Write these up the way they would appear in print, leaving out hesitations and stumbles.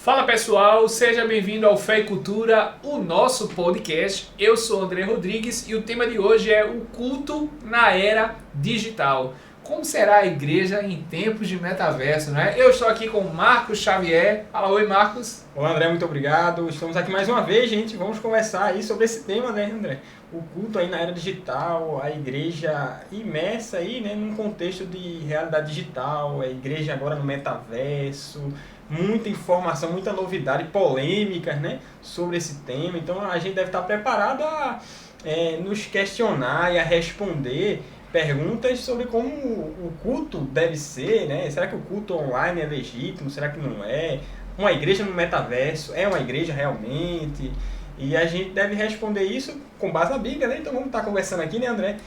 Fala pessoal, seja bem-vindo ao Fé e Cultura, o nosso podcast. Eu sou André Rodrigues e o tema de hoje é o culto na era digital. Como será a igreja em tempos de metaverso, né? Eu estou aqui com Marcos Xavier. Fala, oi Marcos. Olá André, muito obrigado. Estamos aqui mais uma vez, gente. Vamos conversar aí sobre esse tema, né, André? O culto aí na era digital, a igreja imersa aí, né, num contexto de realidade digital, a igreja agora no metaverso, muita informação, muita novidade, polêmicas, né, sobre esse tema. Então a gente deve estar preparado a nos questionar e a responder perguntas sobre como o culto deve ser, né? Será que o culto online é legítimo? Será que não é? Uma igreja no metaverso é uma igreja realmente? E a gente deve responder isso com base na Bíblia, né? Então vamos estar conversando aqui, né, André?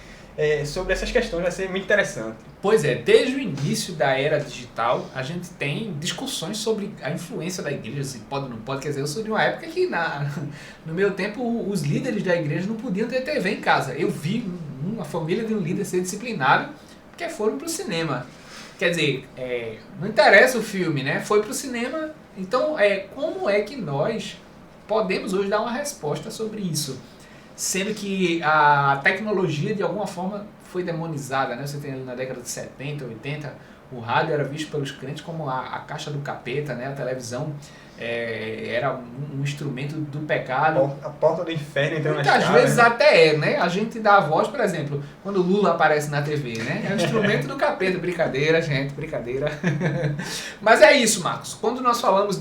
Sobre essas questões, vai ser muito interessante. Pois é, desde o início da era digital, a gente tem discussões sobre a influência da igreja, se pode ou não pode. Quer dizer, eu sou de uma época que no meu tempo os líderes da igreja não podiam ter TV em casa. Eu vi uma família de um líder ser disciplinado porque foram para o cinema. Quer dizer, não interessa o filme, né? Foi para o cinema. Então, como é que nós podemos hoje dar uma resposta sobre isso? Sendo que a tecnologia, de alguma forma, foi demonizada, né? Você tem ali na década de 70, 80, o rádio era visto pelos crentes como a caixa do capeta, né? A televisão era um instrumento do pecado. A porta do inferno entrando na Muitas escada, vezes né? até né? A gente dá a voz, por exemplo, quando o Lula aparece na TV, né? É um instrumento do capeta. Brincadeira, gente, brincadeira. Mas é isso, Marcos. Quando nós falamos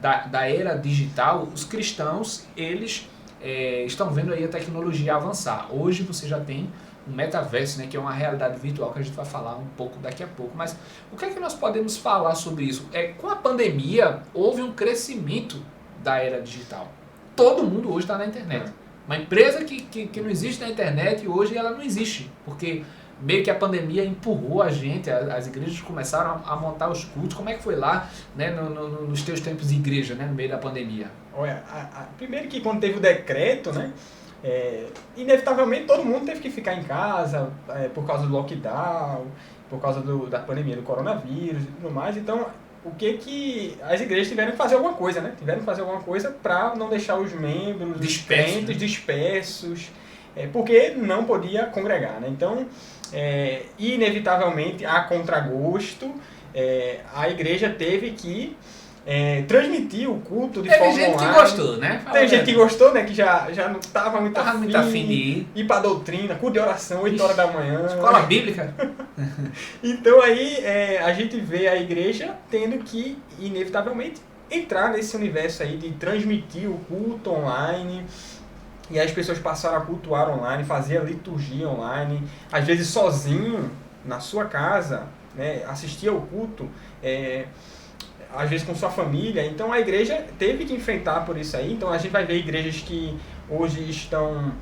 da era digital, os cristãos, eles estão vendo aí a tecnologia avançar. Hoje você já tem um metaverso, né, que é uma realidade virtual que a gente vai falar um pouco daqui a pouco. Mas o que é que nós podemos falar sobre isso? Com a pandemia, houve um crescimento da era digital. Todo mundo hoje está na internet. Uma empresa que não existe na internet, hoje ela não existe, porque meio que a pandemia empurrou a gente, as igrejas começaram a montar os cultos. Como é que foi lá, né, nos teus tempos de igreja, né, no meio da pandemia? Olha, primeiro que quando teve o decreto, né, inevitavelmente todo mundo teve que ficar em casa por causa do lockdown, por causa da pandemia do coronavírus e tudo mais. Então, o que as igrejas tiveram que fazer alguma coisa, né? Tiveram que fazer alguma coisa para não deixar os membros, os crentes dispersos, porque não podia congregar, né? Então, inevitavelmente, a contragosto, a igreja teve que transmitir o culto de forma online. Teve gente que gostou, né? Tem gente que gostou, né? Que já não estava muito afim de ir para a doutrina, culto de oração, 8 horas da manhã. Escola bíblica. Então aí a gente vê a igreja tendo que, inevitavelmente, entrar nesse universo aí de transmitir o culto online. E aí as pessoas passaram a cultuar online, fazer a liturgia online, às vezes sozinho, na sua casa, né? Assistir ao culto, às vezes com sua família. Então a igreja teve que enfrentar por isso aí. Então a gente vai ver igrejas que hoje estão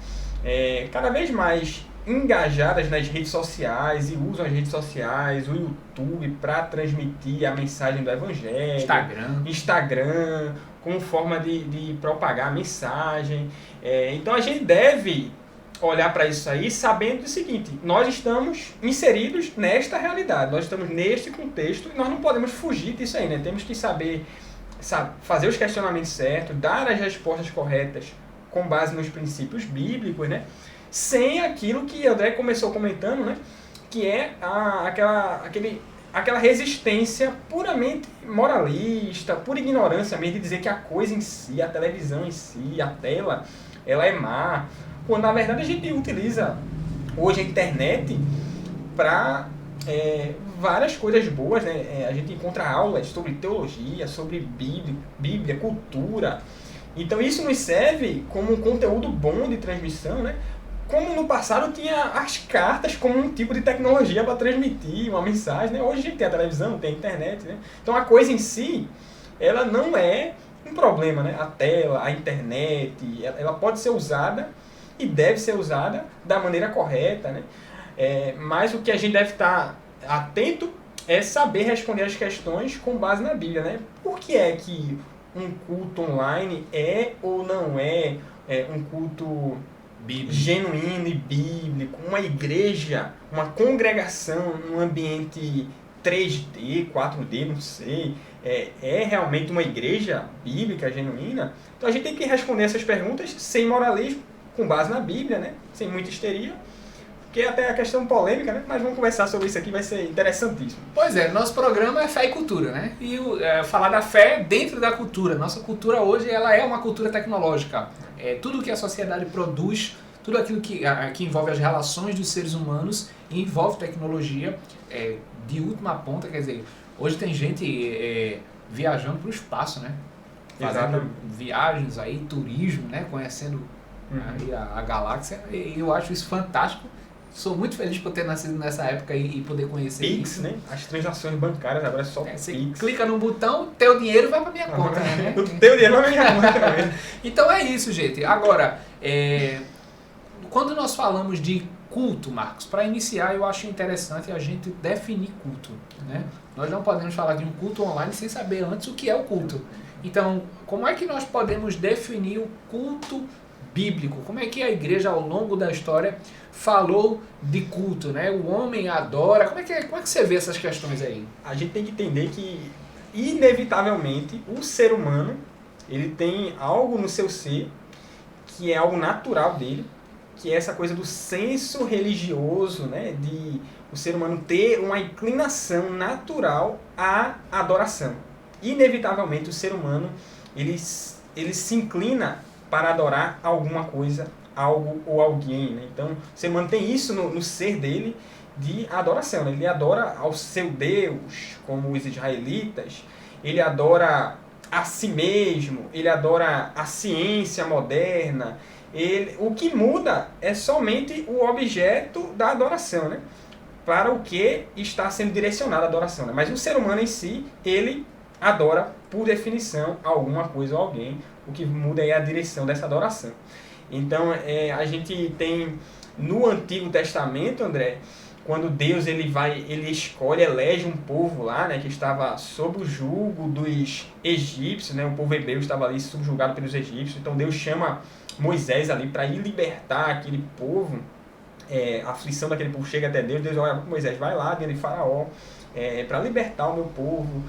cada vez mais engajadas nas redes sociais e usam as redes sociais, o YouTube, para transmitir a mensagem do Evangelho. Instagram como forma de propagar a mensagem. Então a gente deve olhar para isso aí sabendo o seguinte: nós estamos inseridos nesta realidade, nós estamos neste contexto e nós não podemos fugir disso aí, né? Temos que saber fazer os questionamentos certos, dar as respostas corretas com base nos princípios bíblicos, né? Sem aquilo que André começou comentando, né? Que é aquela resistência puramente moralista, pura ignorância mesmo, de dizer que a coisa em si, a televisão em si, a tela, ela é má. Quando na verdade a gente utiliza hoje a internet para várias coisas boas, né? A gente encontra aulas sobre teologia, sobre Bíblia, cultura. Então isso nos serve como um conteúdo bom de transmissão, né? Como no passado tinha as cartas como um tipo de tecnologia para transmitir uma mensagem, né? Hoje a gente tem a televisão, tem a internet, né? Então a coisa em si, ela não é um problema, né? A tela, a internet, ela pode ser usada e deve ser usada da maneira correta, né? Mas o que a gente deve estar atento é saber responder as questões com base na Bíblia, né? Por que é que um culto online é ou não é um culto genuíno e bíblico? Uma igreja, uma congregação, um ambiente 3D, 4D, não sei, é realmente uma igreja bíblica genuína? Então a gente tem que responder essas perguntas sem moralismo, com base na Bíblia, né? Sem muita histeria, porque é até a questão polêmica, né? Mas vamos conversar sobre isso aqui, vai ser interessantíssimo. Pois é, nosso programa é fé e cultura, né? E falar da fé dentro da cultura. Nossa cultura hoje ela é uma cultura tecnológica. Tudo que a sociedade produz, tudo aquilo que envolve as relações dos seres humanos, envolve tecnologia de última ponta. Quer dizer, hoje tem gente viajando para o espaço, né? Fazendo viagens aí, turismo, né? Conhecendo aí a galáxia. E eu acho isso fantástico. Sou muito feliz por ter nascido nessa época e poder conhecer Pix, isso. né? As transações bancárias agora é só Você Pix. clica no botão, teu dinheiro vai para minha conta, né? O teu dinheiro vai pra minha conta também. Então é isso, gente. Agora, quando nós falamos de culto, Marcos, para iniciar eu acho interessante a gente definir culto, né? Nós não podemos falar de um culto online sem saber antes o que é o culto. Então, como é que nós podemos definir o culto bíblico? Como é que a igreja ao longo da história falou de culto, né? O homem adora. Como é que você vê essas questões aí? A gente tem que entender que, inevitavelmente, o ser humano, ele tem algo no seu ser, que é algo natural dele, que é essa coisa do senso religioso, né? De o ser humano ter uma inclinação natural à adoração. Inevitavelmente, o ser humano, ele se inclina para adorar alguma coisa, algo ou alguém, né? Então, o ser humano tem isso no ser dele de adoração, né? Ele adora ao seu Deus, como os israelitas, ele adora a si mesmo, ele adora a ciência moderna. O que muda é somente o objeto da adoração, né? Para o que está sendo direcionada a adoração, né? Mas o ser humano em si, ele adora, por definição, alguma coisa ou alguém. O que muda é a direção dessa adoração. Então, a gente tem no Antigo Testamento, André, quando Deus ele escolhe, elege um povo lá, né, que estava sob o jugo dos egípcios, né, o povo hebreu estava ali subjugado pelos egípcios. Então Deus chama Moisés ali para ir libertar aquele povo, a aflição daquele povo chega até Deus. Deus olha para Moisés, vai lá dentro de Faraó, para libertar o meu povo.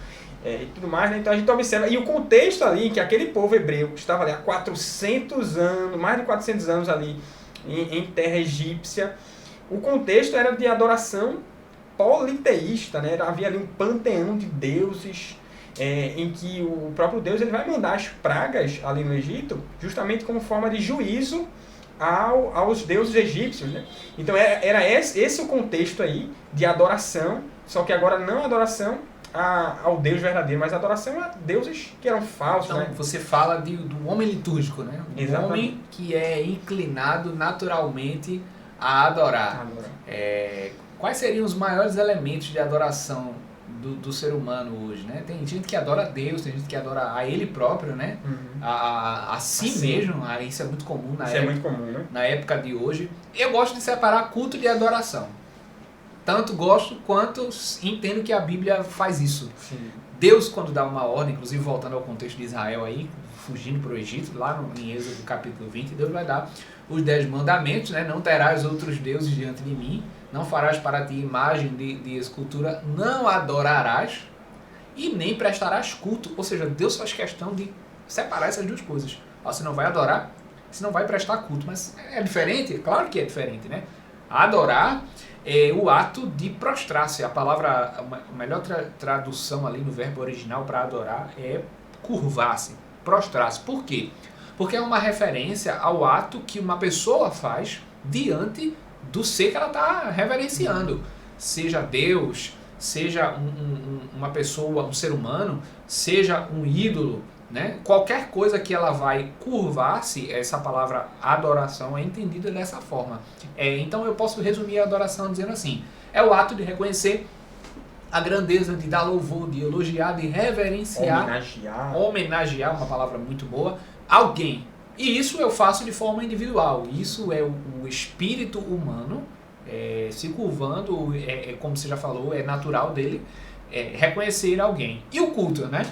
E tudo mais, né? Então a gente observa, e o contexto ali, que aquele povo hebreu estava ali há 400 anos, mais de 400 anos ali em terra egípcia, o contexto era de adoração politeísta, né? Havia ali um panteão de deuses, em que o próprio Deus ele vai mandar as pragas ali no Egito, justamente como forma de juízo aos deuses egípcios, né? Então era esse o contexto aí de adoração, só que agora não adoração ao Deus verdadeiro, mas a adoração a deuses que eram falsos. Então, né? Você fala do homem litúrgico, né? Do Exatamente. homem que é inclinado naturalmente a adorar. Quais seriam os maiores elementos de adoração do ser humano hoje, né? Tem gente que adora a Deus, tem gente que adora a ele próprio, né? A si mesmo. Isso é muito comum na época de hoje. Eu gosto de separar culto de adoração. Tanto gosto quanto entendo que a Bíblia faz isso. Sim. Deus, quando dá uma ordem, inclusive voltando ao contexto de Israel aí, fugindo para o Egito, lá em Êxodo capítulo 20, Deus vai dar os 10 mandamentos, né? Não terás outros deuses diante de mim, não farás para ti imagem de escultura, não adorarás e nem prestarás culto. Ou seja, Deus faz questão de separar essas duas coisas. Você não vai adorar, você não vai prestar culto. Mas é diferente? Claro que é diferente, né? Adorar é o ato de prostrar-se. A melhor tradução ali no verbo original para adorar é curvar-se, prostrar-se. Por quê? Porque é uma referência ao ato que uma pessoa faz diante do ser que ela está reverenciando. Seja Deus, seja uma pessoa, um ser humano, seja um ídolo, né? Qualquer coisa que ela vai curvar-se, essa palavra adoração é entendida dessa forma. Então eu posso resumir a adoração dizendo assim: é o ato de reconhecer a grandeza, de dar louvor, de elogiar, de reverenciar, homenagear, uma palavra muito boa, alguém. E isso eu faço de forma individual. Isso é o espírito humano se curvando, como você já falou, é natural dele reconhecer alguém. E o culto, né?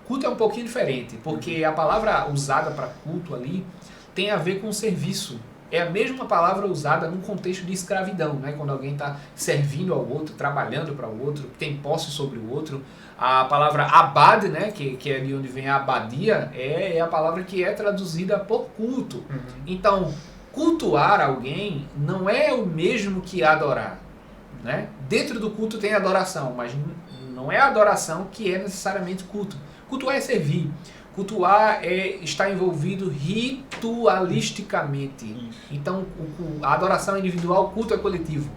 Culto é um pouquinho diferente, porque a palavra usada para culto ali tem a ver com serviço, é a mesma palavra usada num contexto de escravidão, né? Quando alguém está servindo ao outro, trabalhando para o outro, tem posse sobre o outro. A palavra abad, né? que é de onde vem a abadia, é a palavra que é traduzida por culto. Então, cultuar alguém não é o mesmo que adorar, né? Dentro do culto tem adoração, mas não é a adoração que é necessariamente culto. Cultuar é servir. Cultuar está envolvido ritualisticamente. Isso. Então, a adoração é individual, o culto é coletivo.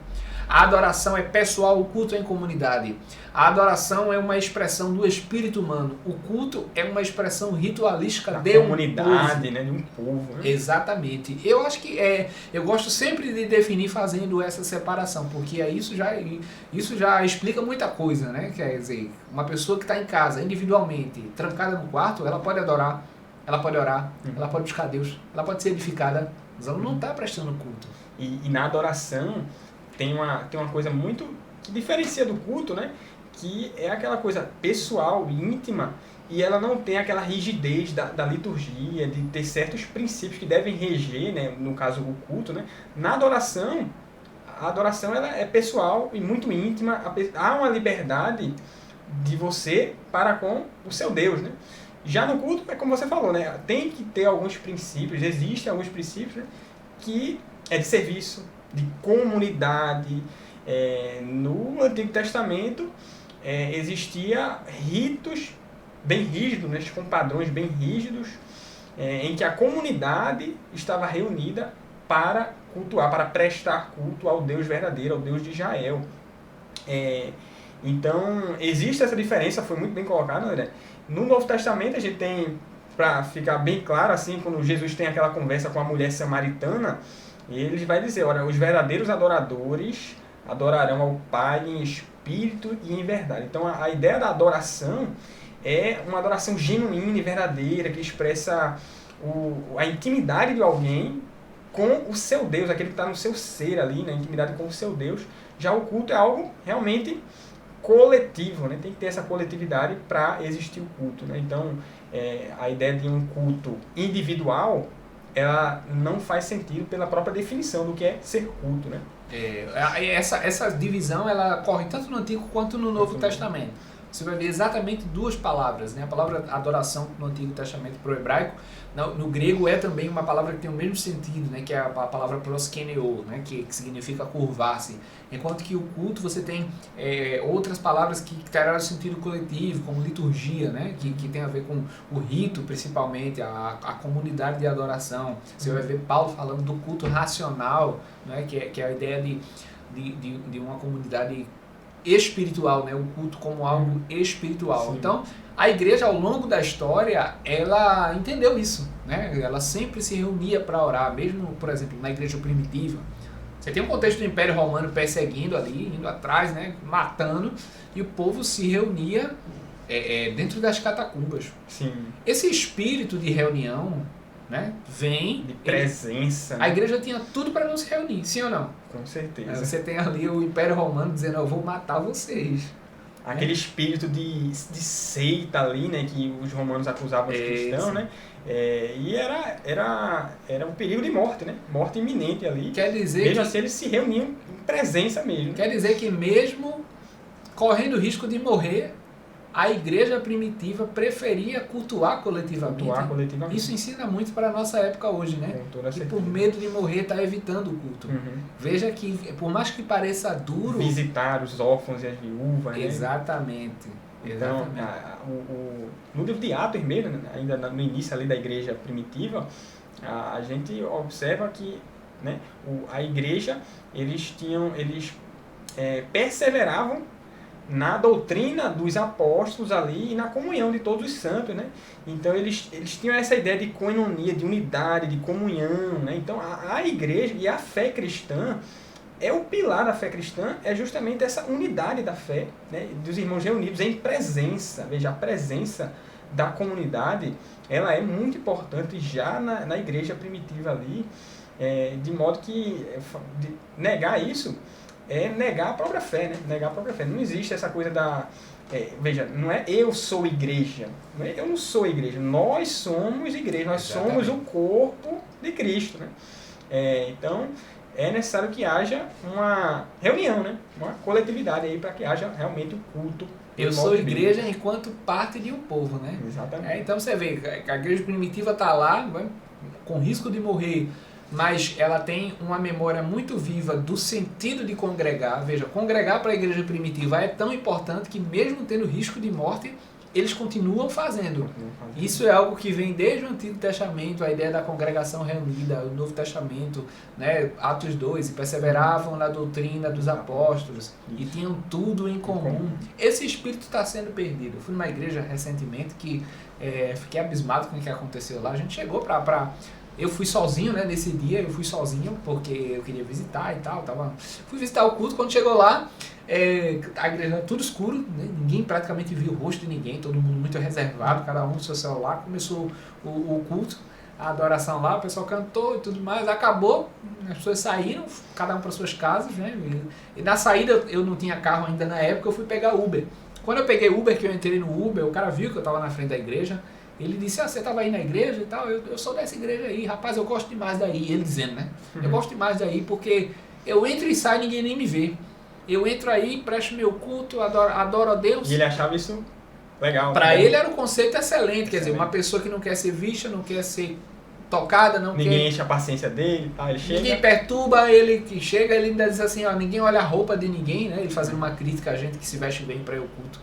A adoração é pessoal, o culto é em comunidade. A adoração é uma expressão do espírito humano. O culto é uma expressão ritualística Da de comunidade, um povo. né? De um povo. Né? Exatamente. Eu acho que eu gosto sempre de definir fazendo essa separação, porque isso já explica muita coisa, né? Quer dizer, uma pessoa que está em casa individualmente, trancada no quarto, ela pode adorar, ela pode orar, ela pode buscar Deus, ela pode ser edificada, mas ela não está prestando culto. E na adoração tem uma coisa muito que diferencia do culto, né? Que é aquela coisa pessoal, íntima, e ela não tem aquela rigidez da liturgia, de ter certos princípios que devem reger, né? No caso o culto, né? Na adoração, a adoração ela é pessoal e muito íntima, há uma liberdade de você para com o seu Deus, né? Já no culto, é como você falou, né? Tem que ter alguns princípios, existem alguns princípios, né? Que é de serviço, de comunidade. No Antigo Testamento existia ritos bem rígidos, né, com padrões bem rígidos, em que a comunidade estava reunida para cultuar, para prestar culto ao Deus verdadeiro, ao Deus de Israel. Então, existe essa diferença, foi muito bem colocado, André. No Novo Testamento a gente tem, para ficar bem claro, assim, quando Jesus tem aquela conversa com a mulher samaritana, ele vai dizer, olha, os verdadeiros adoradores adorarão ao Pai em espírito e em verdade. Então a ideia da adoração é uma adoração genuína e verdadeira, que expressa a intimidade de alguém com o seu Deus, aquele que está no seu ser ali, né? Intimidade com o seu Deus. Já o culto é algo realmente coletivo, né? Tem que ter essa coletividade para existir o culto, né? Então a ideia de um culto individual, ela não faz sentido pela própria definição do que é ser culto, né? Essa divisão ela ocorre tanto no Antigo quanto no Novo Testamento. Você vai ver exatamente duas palavras, né? A palavra adoração no Antigo Testamento para o hebraico, no grego é também uma palavra que tem o mesmo sentido, né? Que é a palavra proskeneo, né? Que significa curvar-se. Enquanto que o culto você tem outras palavras que terão sentido coletivo, como liturgia, né? Que tem a ver com o rito, principalmente, a comunidade de adoração. Você vai ver Paulo falando do culto racional, né? Que é a ideia de uma comunidade espiritual, né? O culto como algo espiritual. Sim. Então, a igreja, ao longo da história, ela entendeu isso, né? Ela sempre se reunia para orar, mesmo, por exemplo, na igreja primitiva. Você tem um contexto do Império Romano perseguindo ali, indo atrás, né? Matando, e o povo se reunia dentro das catacumbas. Sim. Esse espírito de reunião, né, vem... De presença. A igreja tinha tudo para não se reunir, sim ou não? Com certeza. Você tem ali o Império Romano dizendo, eu vou matar vocês. Aquele espírito de seita ali, né, que os romanos acusavam os cristãos, né? E era um perigo de morte, né? Morte iminente ali. Quer dizer mesmo assim, eles se reuniam em presença mesmo. Quer dizer que mesmo correndo o risco de morrer, a igreja primitiva preferia cultuar coletivamente. Isso ensina muito para a nossa época hoje, né? Que por medo de morrer está evitando o culto. Uhum. Veja que, por mais que pareça duro... Visitar os órfãos e as viúvas, né? Exatamente. Então, no livro de Atos mesmo, né? Ainda no início ali da igreja primitiva, a gente observa que, né, a igreja, eles perseveravam na doutrina dos apóstolos ali e na comunhão de todos os santos, né? Então eles tinham essa ideia de coinonia, de unidade, de comunhão, né? Então a igreja e a fé cristã, o pilar da fé cristã é justamente essa unidade da fé, né? Dos irmãos reunidos em presença. Veja, a presença da comunidade, ela é muito importante já na igreja primitiva ali, de modo que negar isso é negar a própria fé, né? Negar a própria fé. Não existe essa coisa veja, não é eu sou igreja. Eu não sou igreja. Nós somos igreja. Nós somos o corpo de Cristo, né? Então, é necessário que haja uma reunião, né? Uma coletividade aí para que haja realmente o culto. Eu sou igreja enquanto parte de um povo, né? Exatamente. Então você vê, a igreja primitiva está lá, com risco de morrer, mas ela tem uma memória muito viva do sentido de congregar. Veja, congregar para a igreja primitiva é tão importante que mesmo tendo risco de morte, eles continuam fazendo. Isso é algo que vem desde o Antigo Testamento, a ideia da congregação reunida, o Novo Testamento, né, Atos 2, e perseveravam na doutrina dos apóstolos e tinham tudo em comum. Esse espírito está sendo perdido. Eu fui numa igreja recentemente que fiquei abismado com o que aconteceu lá. A gente chegou para eu fui sozinho, né, nesse dia, eu fui sozinho porque eu queria visitar e tal, fui visitar o culto. Quando chegou lá, a igreja tudo escuro, né, ninguém praticamente viu o rosto de ninguém, todo mundo muito reservado, cada um no seu celular. Começou o culto, a adoração lá, o pessoal cantou e tudo mais, acabou, as pessoas saíram, cada um para suas casas, né, e na saída, eu não tinha carro ainda na época, eu fui pegar Uber. Quando eu peguei Uber, que eu entrei no Uber, o cara viu que eu estava na frente da igreja. Ele disse, você estava aí na igreja e tal, eu sou dessa igreja aí, rapaz, eu gosto demais daí. Ele dizendo, né? Eu gosto demais daí porque eu entro e saio e ninguém nem me vê. Eu entro aí, presto meu culto, adoro a Deus. E ele achava isso legal. Para ele era um conceito excelente, quer dizer, uma pessoa que não quer ser vista, não quer ser tocada, ninguém enche a paciência dele, tá? Ele chega. Ninguém perturba ele, que chega, ele ainda diz assim, ó, ninguém olha a roupa de ninguém, né? Ele fazendo uma crítica a gente que se veste bem para ir ao culto.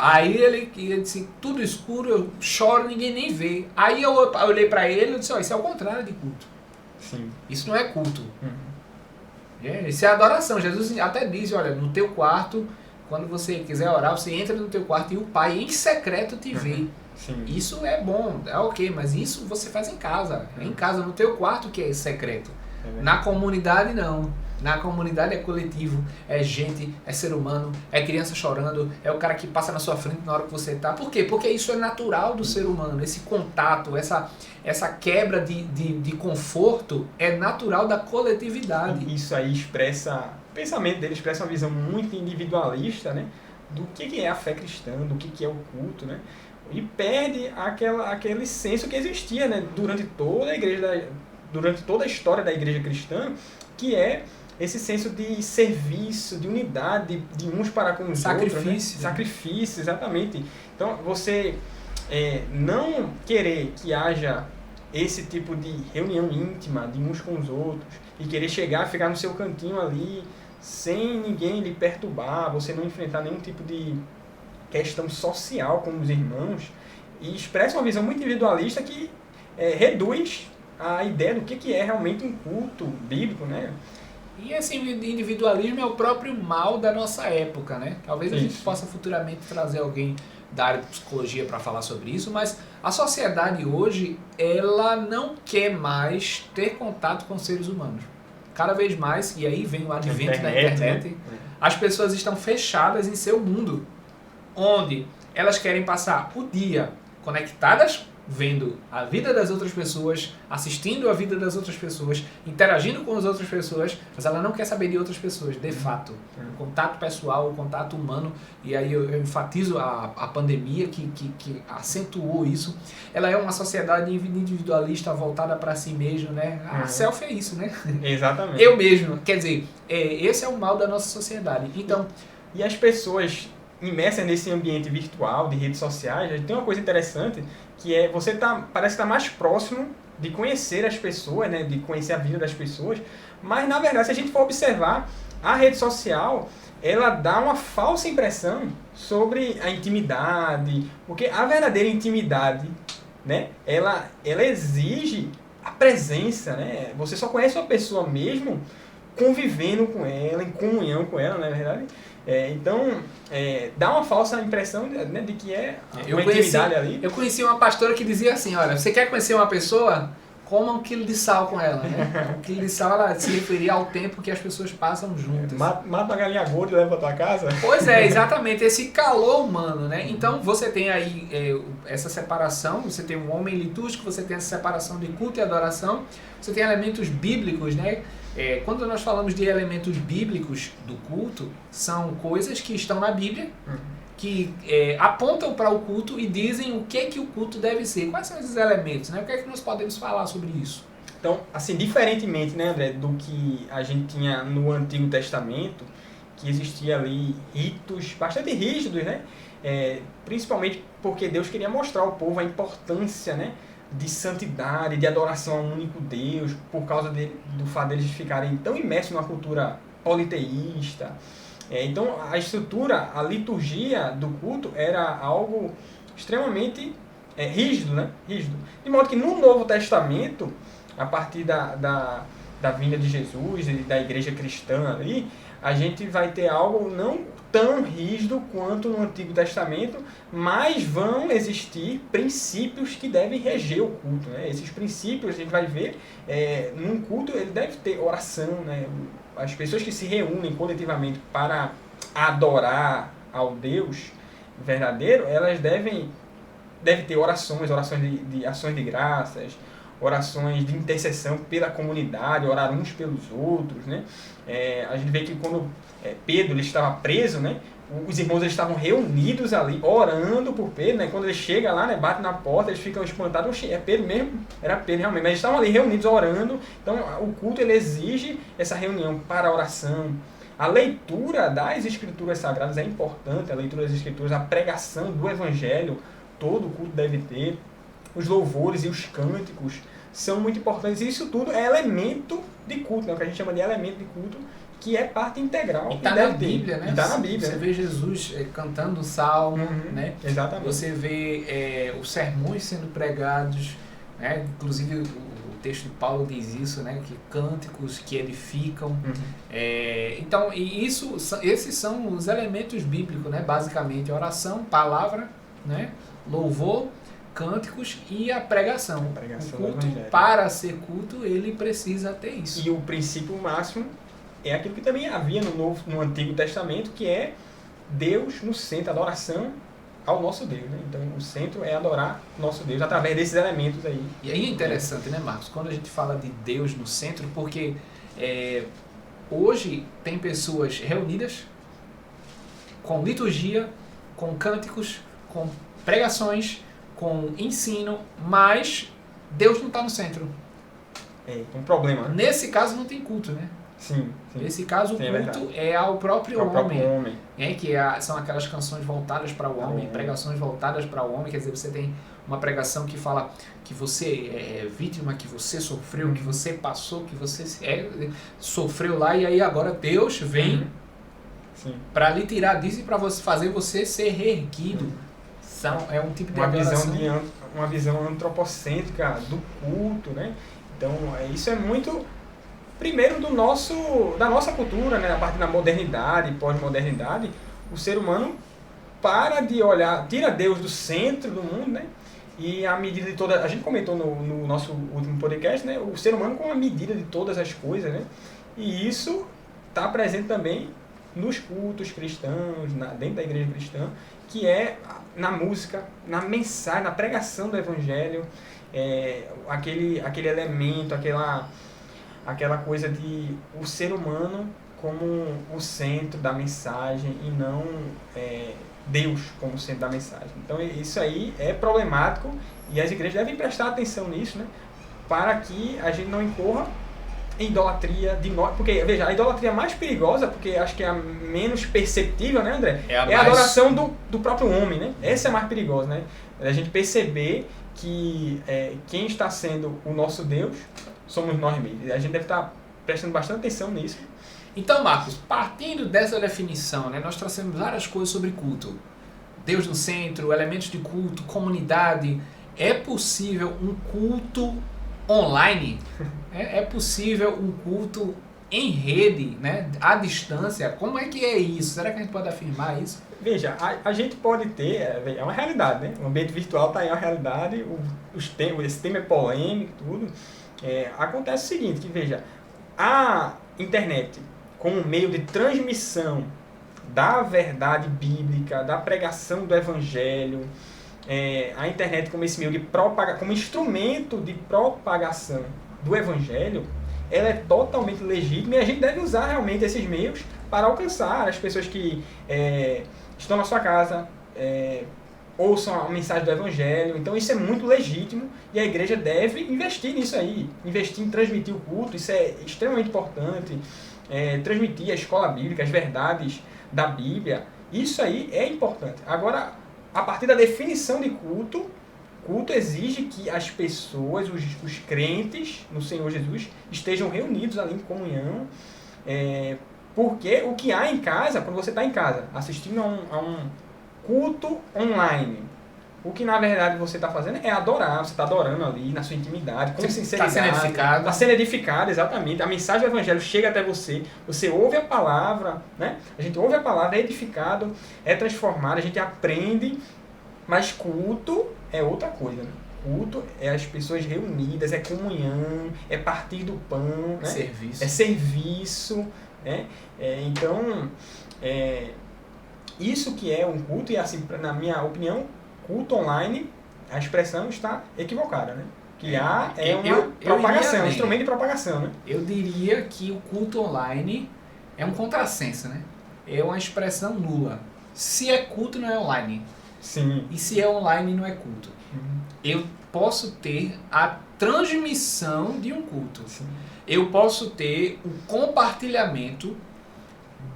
Aí ele disse, tudo escuro, eu choro, ninguém nem vê. Aí eu olhei para ele e disse, ó, isso é o contrário de culto. Sim. Isso não é culto. Isso é adoração. Jesus até diz, olha, no teu quarto, quando você quiser orar, você entra no teu quarto e o Pai em secreto te vê. Sim. Isso é bom, é ok, mas isso você faz em casa. É em casa, no teu quarto que é secreto. Na comunidade não. Na comunidade é coletivo, é gente, é ser humano, é criança chorando, é o cara que passa na sua frente na hora que você tá. Por quê? Porque isso é natural do ser humano. Esse contato, essa quebra de conforto é natural da coletividade. E isso aí expressa, o pensamento dele expressa uma visão muito individualista, né? Do que é a fé cristã, do que é o culto, né? E perde aquele senso que existia, né, durante toda a história da igreja cristã, que é esse senso de serviço, de unidade, de uns para com os outros. Né? Sacrifício, exatamente. Então, você não querer que haja esse tipo de reunião íntima de uns com os outros e querer ficar no seu cantinho ali, sem ninguém lhe perturbar, você não enfrentar nenhum tipo de questão social com os irmãos, e expressa uma visão muito individualista que reduz a ideia do que é realmente um culto bíblico, né? E esse individualismo é o próprio mal da nossa época, né? Talvez a gente possa futuramente trazer alguém da área de psicologia para falar sobre isso, mas a sociedade hoje, ela não quer mais ter contato com seres humanos. Cada vez mais, e aí vem o advento da internet, né? As pessoas estão fechadas em seu mundo, onde elas querem passar o dia conectadas, vendo a vida das outras pessoas, assistindo a vida das outras pessoas, interagindo com as outras pessoas, mas ela não quer saber de outras pessoas, de fato. O contato pessoal, o contato humano, e aí eu enfatizo a pandemia que acentuou isso. Ela é uma sociedade individualista voltada para si mesmo, né? A selfie é isso, né? Exatamente. Eu mesmo, quer dizer, esse é o mal da nossa sociedade. Então, e as pessoas imersas nesse ambiente virtual, de redes sociais, tem uma coisa interessante, que é você parece estar mais próximo de conhecer as pessoas, né, de conhecer a vida das pessoas, mas na verdade, se a gente for observar, a rede social, ela dá uma falsa impressão sobre a intimidade, porque a verdadeira intimidade, né, ela exige a presença, né, você só conhece uma pessoa mesmo convivendo com ela, em comunhão com ela, não é verdade? Então, dá uma falsa impressão, né, de que é uma intimidade ali. Eu conheci uma pastora que dizia assim, olha, você quer conhecer uma pessoa? Coma 1 quilo de sal com ela, né? 1 quilo de sal, ela se referia ao tempo que as pessoas passam juntas. Mata uma galinha gorda e leva pra tua casa? Pois é, exatamente, esse calor humano, né? Então, você tem aí essa separação, você tem um homem litúrgico, você tem essa separação de culto e adoração, você tem elementos bíblicos, né? Quando nós falamos de elementos bíblicos do culto, são coisas que estão na Bíblia, que apontam para o culto e dizem o que o culto deve ser. Quais são esses elementos, né? O que é que nós podemos falar sobre isso? Então, assim, diferentemente, né, André, do que a gente tinha no Antigo Testamento, que existia ali ritos bastante rígidos, né? Principalmente porque Deus queria mostrar ao povo a importância, né, de santidade, de adoração ao único Deus, por causa do fato deles ficarem tão imersos numa cultura politeísta. Então, a estrutura, a liturgia do culto era algo extremamente rígido, né? Rígido. De modo que no Novo Testamento, a partir da vinda de Jesus e da igreja cristã ali, a gente vai ter algo não tão rígido quanto no Antigo Testamento, mas vão existir princípios que devem reger o culto, né? Esses princípios a gente vai ver num culto, ele deve ter oração, né? As pessoas que se reúnem coletivamente para adorar ao Deus verdadeiro, elas devem ter orações de ações de graças, orações de intercessão pela comunidade, orar uns pelos outros, né? A gente vê que quando Pedro ele estava preso, né? Os irmãos eles estavam reunidos ali, orando por Pedro, né? Quando ele chega lá, né? Bate na porta, eles ficam espantados, é Pedro mesmo? Era Pedro realmente, mas eles estavam ali reunidos orando. Então o culto ele exige essa reunião para a oração. A leitura das escrituras sagradas é importante, a leitura das escrituras, a pregação do evangelho, todo culto deve ter. Os louvores e os cânticos são muito importantes. E isso tudo é elemento de culto, né? O que a gente chama de elemento de culto, que é parte integral. E está na Bíblia, né? Está na Bíblia. Você vê Jesus cantando o salmo, né? Exatamente. Você vê os sermões sendo pregados, né? Inclusive o texto de Paulo diz isso, né? Que cânticos que edificam. Então, esses são os elementos bíblicos, né? Basicamente, oração, palavra, né? Louvor, cânticos e a pregação. O culto, para ser culto, ele precisa ter isso. E o princípio máximo é aquilo que também havia no Antigo Testamento, que é Deus no centro, adoração ao nosso Deus, né? Então, o centro é adorar o nosso Deus através desses elementos aí. E aí é interessante, né, Marcos? Quando a gente fala de Deus no centro, porque hoje tem pessoas reunidas com liturgia, com cânticos, com pregações, com ensino, mas Deus não está no centro. É um problema, né? Nesse caso não tem culto, né? Sim. Nesse caso o culto é ao próprio homem. Que são aquelas canções voltadas para o homem, pregações voltadas para o homem. Quer dizer, você tem uma pregação que fala que você é vítima, que você sofreu, que você passou, que você sofreu lá, e aí agora Deus vem para lhe tirar disso e para fazer você ser reerguido. É um tipo de adoração. Uma visão antropocêntrica do culto, né? Então, isso é muito, primeiro, da nossa cultura, né? A parte da modernidade, pós-modernidade, o ser humano para de olhar, tira Deus do centro do mundo, né? E a medida de toda, a gente comentou no nosso último podcast, né? O ser humano com a medida de todas as coisas, né? E isso está presente também nos cultos cristãos, dentro da igreja cristã, que é na música, na mensagem, na pregação do evangelho, aquele elemento, aquela coisa de o ser humano como o centro da mensagem e não Deus como centro da mensagem. Então isso aí é problemático e as igrejas devem prestar atenção nisso, né? Para que a gente não incorra em idolatria de nós. Porque, veja, a idolatria mais perigosa, porque acho que é a menos perceptível, né, André? É a adoração do próprio homem, né? Essa é a mais perigosa, né? A gente perceber que quem está sendo o nosso Deus somos nós mesmos. A gente deve estar prestando bastante atenção nisso. Então, Marcos, partindo dessa definição, né, nós trouxemos várias coisas sobre culto. Deus no centro, elementos de culto, comunidade. É possível um culto online? É possível um culto em rede, né, à distância? Como é que é isso? Será que a gente pode afirmar isso? Veja, a gente pode ter, é uma realidade, né? O ambiente virtual está aí, é uma realidade, esse tema é polêmico, tudo. Acontece o seguinte, que veja, a internet como meio de transmissão da verdade bíblica, da pregação do evangelho, a internet como esse meio de como instrumento de propagação do evangelho, ela é totalmente legítima e a gente deve usar realmente esses meios para alcançar as pessoas que estão na sua casa, ouçam a mensagem do Evangelho. Então isso é muito legítimo e a igreja deve investir nisso aí, investir em transmitir o culto, isso é extremamente importante, transmitir a escola bíblica, as verdades da Bíblia, isso aí é importante. Agora, a partir da definição de culto exige que as pessoas, os crentes no Senhor Jesus, estejam reunidos ali em comunhão, porque o que há em casa, quando você está em casa, assistindo a um culto online, o que na verdade você está fazendo é adorar, você está adorando ali na sua intimidade, com sinceridade. Está sendo edificado. Está sendo edificado, exatamente. A mensagem do Evangelho chega até você, você ouve a palavra, né? A gente ouve a palavra, é edificado, é transformado, a gente aprende, mas culto é outra coisa, né? Culto é as pessoas reunidas, é comunhão, é partir do pão, né? Serviço. É serviço, né? Então, isso que é um culto, e assim, na minha opinião, culto online, a expressão está equivocada, né? Que há uma propagação, um instrumento de propagação, né? Eu diria que o culto online é um contrassenso, né? É uma expressão nula. Se é culto, não é online. Sim. E se é online, não é culto. Eu posso ter a transmissão de um culto. Sim. Eu posso ter o compartilhamento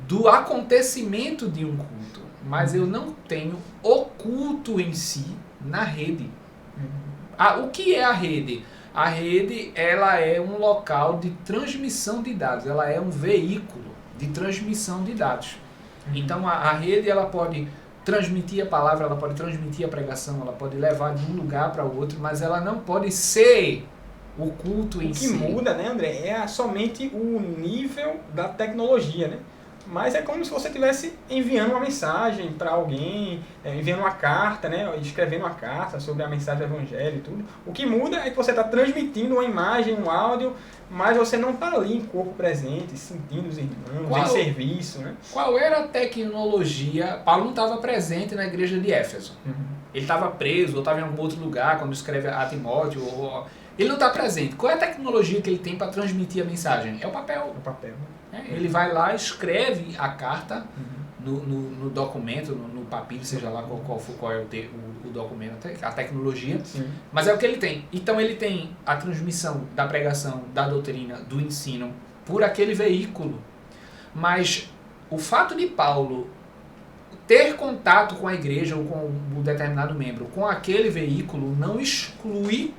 do acontecimento de um culto, mas eu não tenho o culto em si na rede. O que é a rede? A rede, ela é um local de transmissão de dados, ela é um veículo de transmissão de dados. Então a rede, ela pode transmitir a palavra, ela pode transmitir a pregação, ela pode levar de um lugar para o outro, mas ela não pode ser o culto em si. O que muda, né, André, é somente o nível da tecnologia, né? Mas é como se você estivesse enviando uma mensagem para alguém, enviando uma carta, né? Escrevendo uma carta sobre a mensagem do Evangelho e tudo. O que muda é que você está transmitindo uma imagem, um áudio, mas você não está ali em corpo presente, sentindo os irmãos, em serviço, né? Qual era a tecnologia? Paulo não estava presente na igreja de Éfeso. Ele estava preso, ou estava em algum outro lugar, quando escreve a Timóteo. Ele não está presente. Qual é a tecnologia que ele tem para transmitir a mensagem? É o papel. O papel. Ele vai lá, escreve a carta no documento, no papiro, seja lá qual é o documento, a tecnologia. Sim. Mas é o que ele tem. Então ele tem a transmissão da pregação, da doutrina, do ensino, por aquele veículo. Mas o fato de Paulo ter contato com a igreja ou com um determinado membro, com aquele veículo, não exclui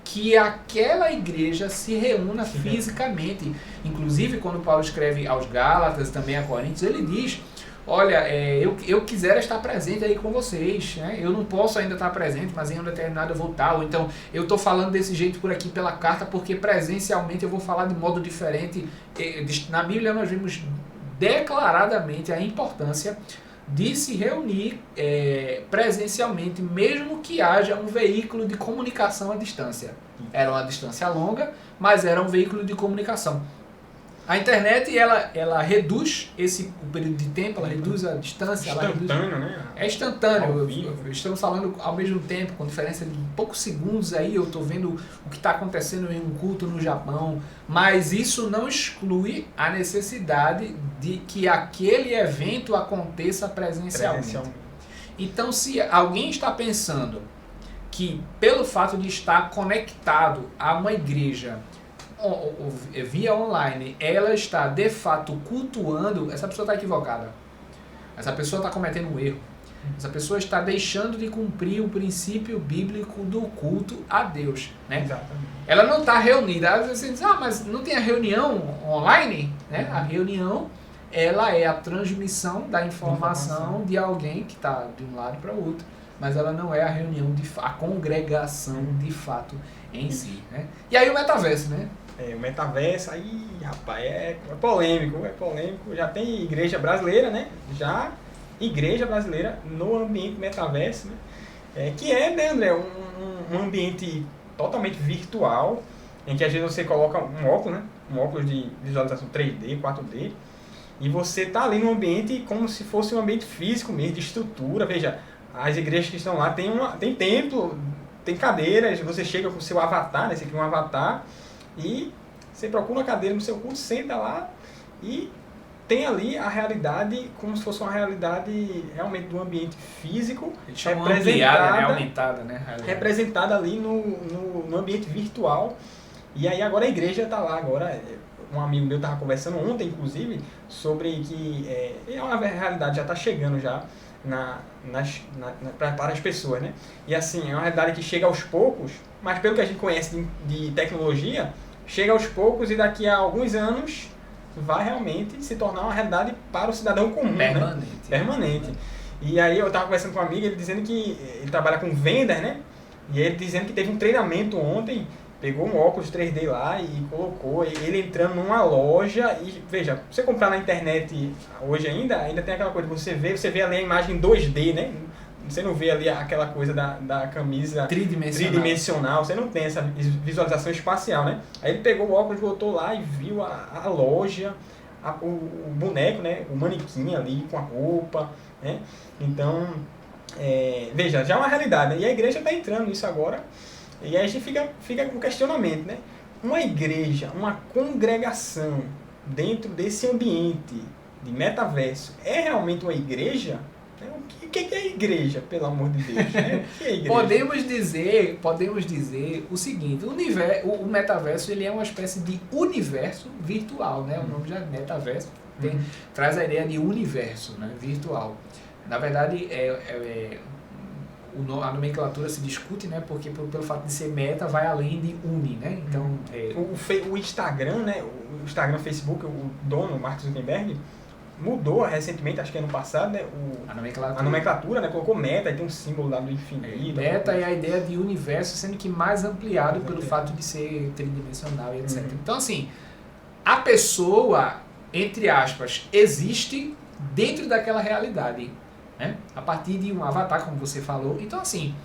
que aquela igreja se reúna fisicamente. Inclusive, quando Paulo escreve aos Gálatas, também a Coríntios, ele diz, olha, eu quisera estar presente aí com vocês, né? Eu não posso ainda estar presente, mas em um determinado eu vou estar. Ou então, eu estou falando desse jeito por aqui pela carta, porque presencialmente eu vou falar de modo diferente. Na Bíblia nós vimos declaradamente a importância de se reunir presencialmente, mesmo que haja um veículo de comunicação à distância. Era uma distância longa, mas era um veículo de comunicação. A internet, ela reduz o período de tempo, ela reduz a distância. Instantâneo, né? É instantâneo. Estamos falando ao mesmo tempo, com diferença de poucos segundos aí, eu estou vendo o que está acontecendo em um culto no Japão, mas isso não exclui a necessidade de que aquele evento aconteça presencialmente. Então, se alguém está pensando que pelo fato de estar conectado a uma igreja via online, ela está de fato cultuando, essa pessoa está equivocada. Essa pessoa está cometendo um erro. Essa pessoa está deixando de cumprir o princípio bíblico do culto a Deus, né? Exatamente. Ela não está reunida. Às vezes você diz, mas não tem a reunião online? Né? A reunião, ela é a transmissão da informação de alguém que está de um lado para o outro, mas ela não é a reunião, a congregação de fato em si, né? E aí o metaverso, né? O metaverso, aí, rapaz, é polêmico, já tem igreja brasileira, né? Igreja brasileira no ambiente metaverso, né? Que né, André, um ambiente totalmente virtual, em que às vezes você coloca um óculos, né? Um óculos de visualização 3D, 4D, e você tá ali no ambiente como se fosse um ambiente físico mesmo, de estrutura. Veja, as igrejas que estão lá tem templo, tem cadeiras, você chega com o seu avatar, né? Você cria um avatar, e você procura uma cadeira no seu culto, senta lá e tem ali a realidade como se fosse uma realidade realmente do ambiente físico, aumentada, né? Representada ali no ambiente virtual. E aí agora a igreja está lá, agora um amigo meu estava conversando ontem, inclusive, sobre que a realidade já está chegando já para as pessoas, né? E assim, é uma realidade que chega aos poucos, mas pelo que a gente conhece de tecnologia, chega aos poucos e daqui a alguns anos vai realmente se tornar uma realidade para o cidadão comum, permanente. Né? Permanente. E aí eu estava conversando com um amigo, ele dizendo que ele trabalha com vendas, né? E ele dizendo que teve um treinamento ontem, pegou um óculos 3D lá e colocou, ele entrando numa loja e, veja, você comprar na internet hoje ainda tem aquela coisa, você vê ali a imagem 2D, né? Você não vê ali aquela coisa da camisa tridimensional, você não tem essa visualização espacial, né? Aí ele pegou o óculos, voltou lá e viu a loja, o boneco, né? O manequim ali com a roupa, né? Então, veja, já é uma realidade, né? E a igreja está entrando nisso agora, e aí a gente fica com o questionamento, né? Uma igreja, uma congregação dentro desse ambiente de metaverso, é realmente uma igreja? O que é a igreja, pelo amor de Deus? Né? O que é a igreja? Podemos dizer o seguinte, o metaverso ele é uma espécie de universo virtual, né? O nome já é metaverso, traz a ideia de universo, né? Virtual. Na verdade, a nomenclatura se discute, né? Porque pelo fato de ser meta vai além de uni, né? Então, o Instagram, né? O Instagram, Facebook, o dono, Mark Zuckerberg, mudou recentemente, acho que ano passado, né? A nomenclatura, né? Colocou meta, aí tem um símbolo lá do infinito. Meta é a ideia de universo, sendo que mais ampliado pelo fato de ser tridimensional e etc. Então, assim, a pessoa, entre aspas, existe dentro daquela realidade, né? A partir de um avatar, como você falou. Então, assim,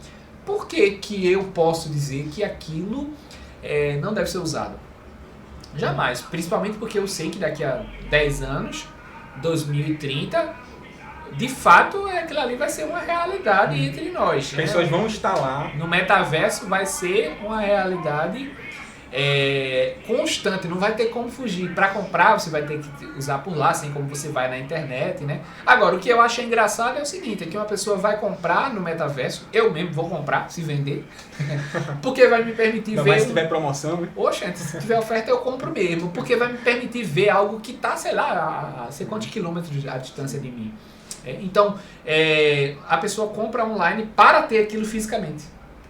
por que eu posso dizer que aquilo não deve ser usado? Jamais. Principalmente porque eu sei que daqui a 10 anos... 2030, de fato, aquilo ali vai ser uma realidade entre nós. As pessoas vão estar lá. No metaverso vai ser uma realidade constante, não vai ter como fugir. Para comprar, você vai ter que usar por lá, assim como você vai na internet, né? Agora, o que eu acho engraçado é o seguinte, é que uma pessoa vai comprar no metaverso, eu mesmo vou comprar, se vender, porque vai me permitir ver... Mas se tiver promoção, né? Poxa, se tiver oferta eu compro mesmo, porque vai me permitir ver algo que está, sei lá, a sei quantos quilômetros a distância de mim. Então, a pessoa compra online para ter aquilo fisicamente.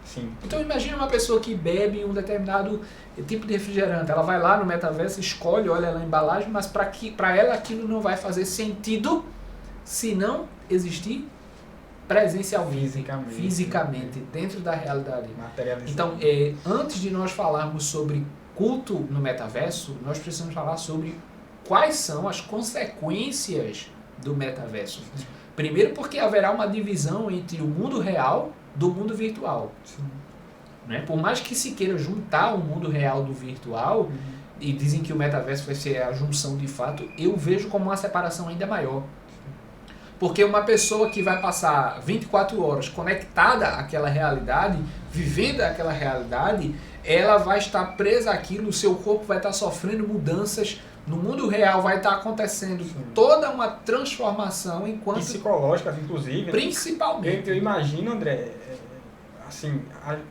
Sim. Então imagina uma pessoa que bebe um determinado tipo de refrigerante, ela vai lá no metaverso, escolhe, olha lá a embalagem, mas para ela aquilo não vai fazer sentido se não existir presencialmente, fisicamente dentro da realidade. Então, antes de nós falarmos sobre culto no metaverso, nós precisamos falar sobre quais são as consequências do metaverso. Primeiro porque haverá uma divisão entre o mundo real do mundo virtual. Né? Por mais que se queira juntar o mundo real do virtual, e dizem que o metaverso vai ser a junção de fato, eu vejo como uma separação ainda maior. Porque uma pessoa que vai passar 24 horas conectada àquela realidade, vivendo aquela realidade, ela vai estar presa àquilo, o seu corpo vai estar sofrendo mudanças, no mundo real vai estar acontecendo toda uma transformação enquanto... Psicológica, inclusive. Principalmente. Eu imagino, André, assim,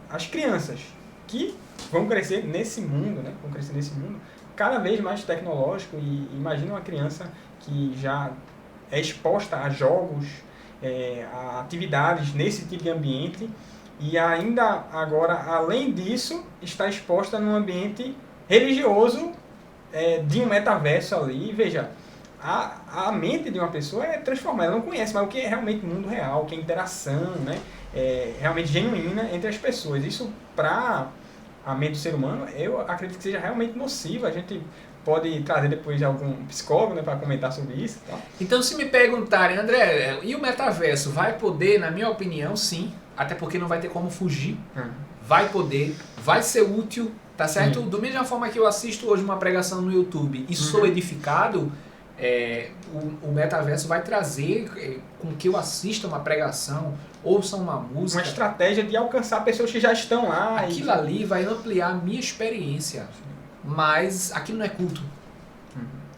as crianças que vão crescer nesse mundo, né? Vão crescer nesse mundo cada vez mais tecnológico, e imagina uma criança que já é exposta a jogos, a atividades nesse tipo de ambiente, e ainda agora, além disso, está exposta num ambiente religioso, de um metaverso ali. Veja, a mente de uma pessoa é transformada, ela não conhece mais o que é realmente o mundo real, o que é interação, né? Realmente genuína entre as pessoas. Isso, para a mente do ser humano, eu acredito que seja realmente nociva. A gente pode trazer depois algum psicólogo, né, para comentar sobre isso. Tá? Então, se me perguntarem, André, e o metaverso vai poder? Na minha opinião, sim. Até porque não vai ter como fugir. Vai poder, vai ser útil, tá certo? Da mesma forma que eu assisto hoje uma pregação no YouTube e sou edificado, o metaverso vai trazer com que eu assista uma pregação, ouça uma música. Uma estratégia de alcançar pessoas que já estão lá. Aquilo ali vai ampliar a minha experiência. Mas aquilo não é culto.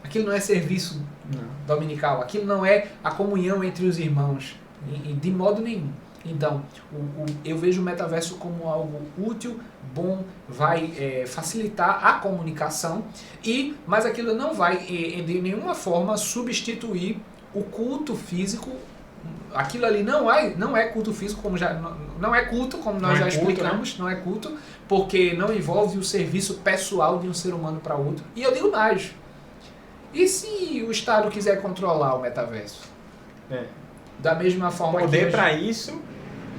Aquilo não é serviço Não. dominical. Aquilo não é a comunhão entre os irmãos, de modo nenhum. Então, eu vejo o metaverso como algo útil, bom, vai facilitar a comunicação, mas aquilo não vai de nenhuma forma substituir o culto físico. Aquilo ali não é culto físico, não é culto, como nós já explicamos, não é culto, porque não envolve o serviço pessoal de um ser humano para outro. E eu digo mais, e se o Estado quiser controlar o metaverso? Da mesma forma que... Poder para isso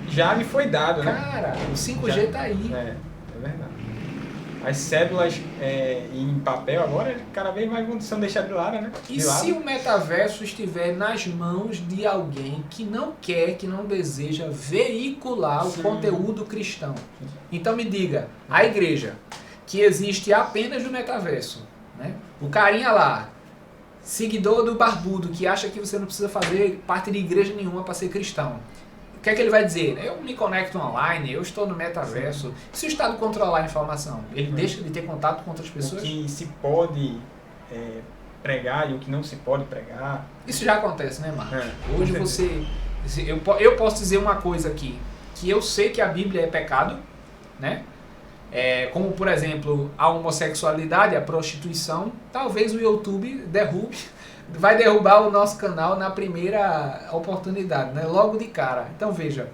já lhe foi dado, né? Cara, o 5G tá aí. É verdade. As cédulas em papel agora cada vez mais vão sendo deixadas de lado, né? E se o metaverso estiver nas mãos de alguém que não quer, que não deseja veicular o conteúdo cristão? Então me diga, a igreja, que existe apenas no metaverso, né? O carinha lá, seguidor do barbudo, que acha que você não precisa fazer parte de igreja nenhuma para ser cristão. O que é que ele vai dizer? Eu me conecto online, eu estou no metaverso. Sim. Se o Estado controlar a informação, ele deixa de ter contato com outras pessoas? O que se pode pregar e o que não se pode pregar. Isso já acontece, né, Marcos? Hoje você... Eu posso dizer uma coisa aqui, que eu sei que a Bíblia é pecado, né? Como, por exemplo, a homossexualidade, a prostituição. Talvez o YouTube vai derrubar o nosso canal na primeira oportunidade, né? Logo de cara. Então veja,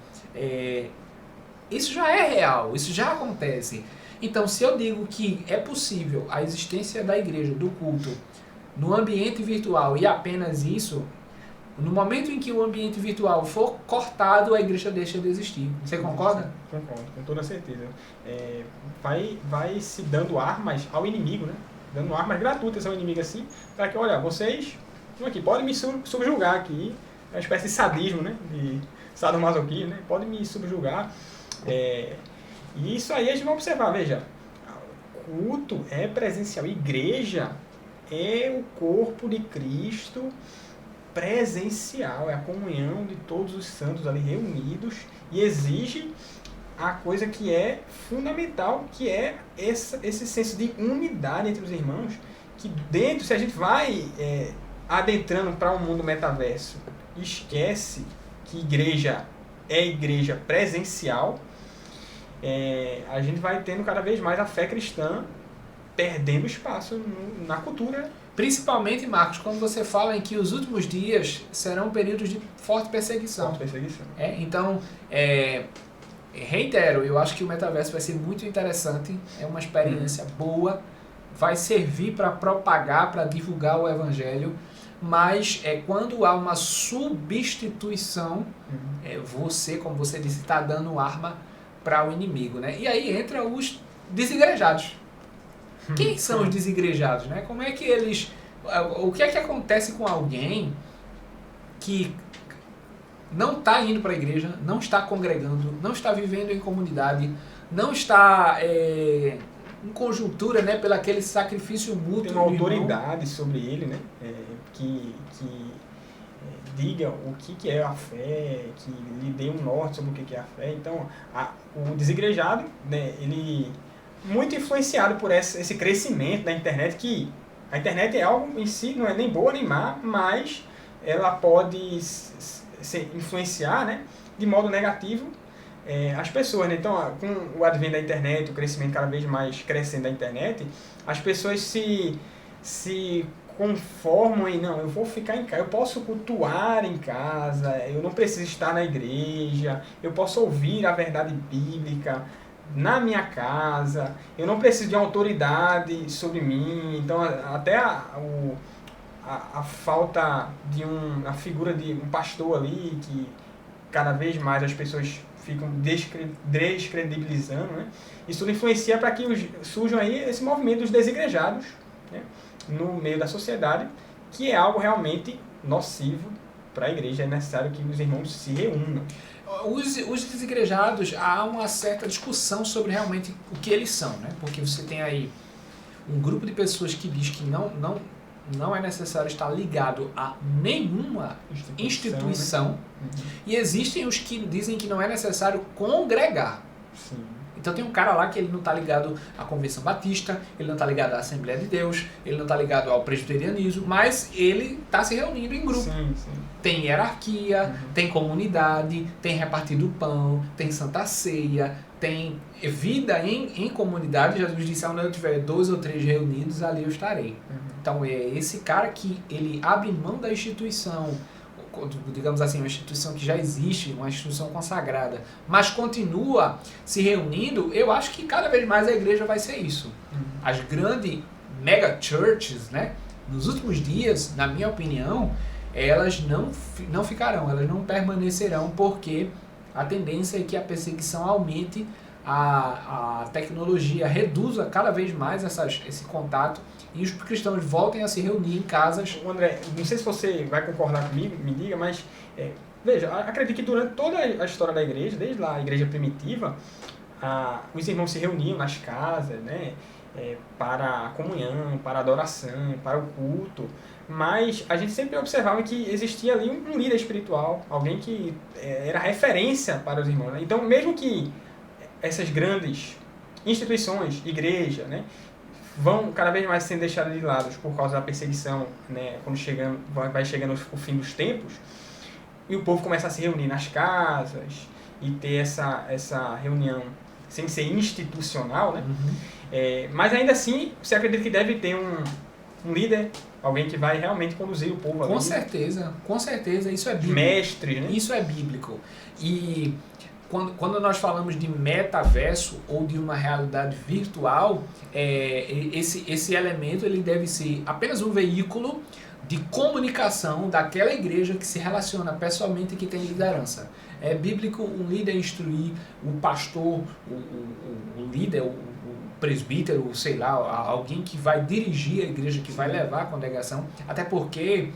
isso já é real, isso já acontece. Então se eu digo que é possível a existência da igreja, do culto, no ambiente virtual e apenas isso, no momento em que o ambiente virtual for cortado, a igreja deixa de existir. Você concorda? Concordo, com toda certeza. Vai se dando armas ao inimigo, né? Dando armas gratuitas ao inimigo assim, para que, olha, vocês aqui, podem me subjugar aqui, é uma espécie de sadismo, né? De sadomasoquismo, né? Podem me subjugar. E isso aí a gente vai observar, veja, culto é presencial, igreja é o corpo de Cristo presencial, é a comunhão de todos os santos ali reunidos e exige a coisa que é fundamental, que é esse senso de unidade entre os irmãos, que dentro, se a gente vai adentrando para um mundo metaverso, esquece que igreja é igreja presencial, a gente vai tendo cada vez mais a fé cristã perdendo espaço na cultura. Principalmente, Marcos, quando você fala em que os últimos dias serão períodos de forte perseguição. Forte perseguição. Então, reitero, eu acho que o metaverso vai ser muito interessante, é uma experiência boa, vai servir para propagar, para divulgar o evangelho, mas quando há uma substituição, você, como você disse, está dando arma para o inimigo, né? E aí entra os desigrejados. Quem são os desigrejados, né? Como é que eles... O que é que acontece com alguém que não está indo para a igreja, não está congregando, não está vivendo em comunidade, não está em conjuntura, né, pelo aquele sacrifício mútuo? Tem uma autoridade sobre ele, né? Que diga o que é a fé, que lhe dê um norte sobre o que é a fé. Então, o desigrejado, né, ele... muito influenciado por esse crescimento da internet, que a internet é algo em si, não é nem boa nem má, mas ela pode influenciar, né, de modo negativo as pessoas, né? Então, com o advento da internet, o crescimento cada vez mais crescendo da internet, as pessoas se conformam em, não, eu vou ficar em casa, eu posso cultuar em casa, eu não preciso estar na igreja, eu posso ouvir a verdade bíblica na minha casa, eu não preciso de uma autoridade sobre mim. Então até a falta de a figura de um pastor ali, que cada vez mais as pessoas ficam descredibilizando, né? Isso influencia para que surjam aí esse movimento dos desigrejados, né, no meio da sociedade, que é algo realmente nocivo para a igreja. É necessário que os irmãos se reúnam. Os desigrejados, há uma certa discussão sobre realmente o que eles são, né? Porque você tem aí um grupo de pessoas que diz que não é necessário estar ligado a nenhuma instituição, né? E existem os que dizem que não é necessário congregar. Sim. Então tem um cara lá que ele não está ligado à Convenção Batista, ele não está ligado à Assembleia de Deus, ele não está ligado ao presbiterianismo, mas ele está se reunindo em grupo. Sim, sim. Tem hierarquia, tem comunidade, tem repartido o pão, tem Santa Ceia, tem vida em comunidade. Jesus disse, onde eu tiver 2 ou 3 reunidos, ali eu estarei. Então é esse cara que ele abre mão da instituição, digamos assim, uma instituição que já existe, uma instituição consagrada, mas continua se reunindo. Eu acho que cada vez mais a igreja vai ser isso. As grandes mega churches, né, nos últimos dias, na minha opinião, elas não ficarão, elas não permanecerão, porque a tendência é que a perseguição aumente, a tecnologia reduza cada vez mais esse contato e os cristãos voltem a se reunir em casas. André, não sei se você vai concordar comigo, me diga, mas veja, acredito que durante toda a história da igreja, desde lá a igreja primitiva, os irmãos se reuniam nas casas, né, para a comunhão, para a adoração, para o culto, mas a gente sempre observava que existia ali um líder espiritual, alguém que era referência para os irmãos, né? Então, mesmo que essas grandes instituições, igreja, né, vão cada vez mais sendo deixadas de lado por causa da perseguição, né, quando vai chegando o fim dos tempos, e o povo começa a se reunir nas casas e ter essa reunião sem ser institucional, né? Mas ainda assim, você acredita que deve ter um líder, alguém que vai realmente conduzir o povo ali? Com certeza, isso é bíblico. Mestres, né? Isso é bíblico. E quando nós falamos de metaverso ou de uma realidade virtual, esse elemento ele deve ser apenas um veículo de comunicação daquela igreja que se relaciona pessoalmente e que tem liderança. É bíblico um líder instruir o pastor, o líder, o presbítero, sei lá, alguém que vai dirigir a igreja, que vai levar a congregação, até porque